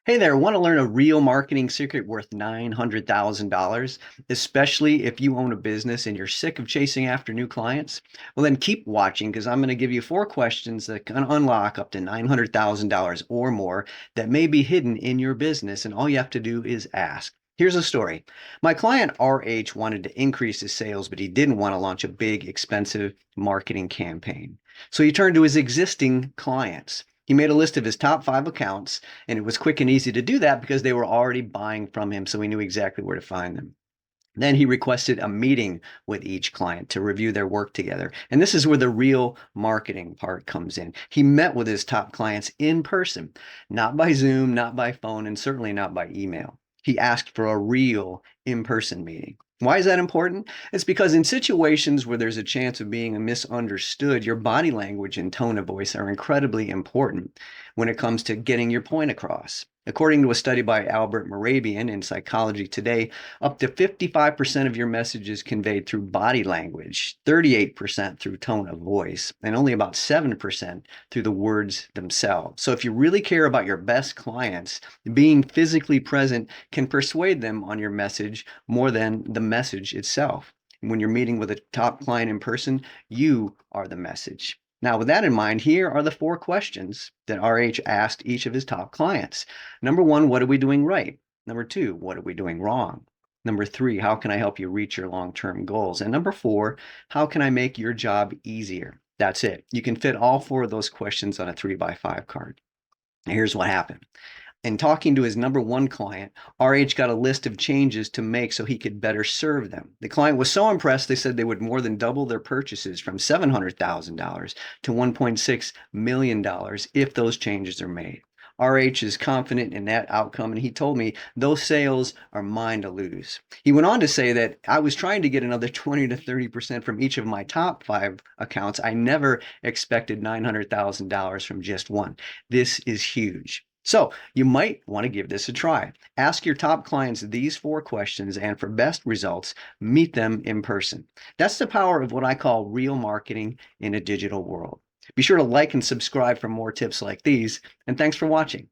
Hey there, want to learn a real marketing secret worth $900,000, especially if you own a business and you're sick of chasing after new clients? Well, then keep watching because I'm going to give you 4 questions that can unlock up to $900,000 or more that may be hidden in your business. And all you have to do is ask. Here's a story. My client RH wanted to increase his sales, but he didn't want to launch a big, expensive marketing campaign. So he turned to his existing clients. He made a list of his top 5 accounts, and it was quick and easy to do that because they were already buying from him, so we knew exactly where to find them. Then he requested a meeting with each client to review their work together. And this is where the real marketing part comes in. He met with his top clients in person, not by Zoom, not by phone, and certainly not by email. He asked for a real in person meeting. Why is that important? It's because in situations where there's a chance of being misunderstood, your body language and tone of voice are incredibly important when it comes to getting your point across. According to a study by Albert Mehrabian in Psychology Today, up to 55% of your message is conveyed through body language, 38% through tone of voice, and only about 7% through the words themselves. So if you really care about your best clients, being physically present can persuade them on your message more than the message itself. When you're meeting with a top client in person, you are the message. Now, with that in mind, here are the 4 questions that RH asked each of his top clients. Number 1, what are we doing right? Number 2, what are we doing wrong? Number 3, how can I help you reach your long-term goals? And number 4, how can I make your job easier? That's it. You can fit all 4 of those questions on a 3x5 card. Here's what happened. In talking to his number 1 client, RH got a list of changes to make so he could better serve them. The client was so impressed, they said they would more than double their purchases from $700,000 to $1.6 million if those changes are made. RH is confident in that outcome, and he told me those sales are mine to lose. He went on to say that I was trying to get another 20 to 30% from each of my top 5 accounts. I never expected $900,000 from just one. This is huge. So you might want to give this a try. Ask your top clients these 4 questions, and for best results, meet them in person. That's the power of what I call real marketing in a digital world. Be sure to like and subscribe for more tips like these, and thanks for watching.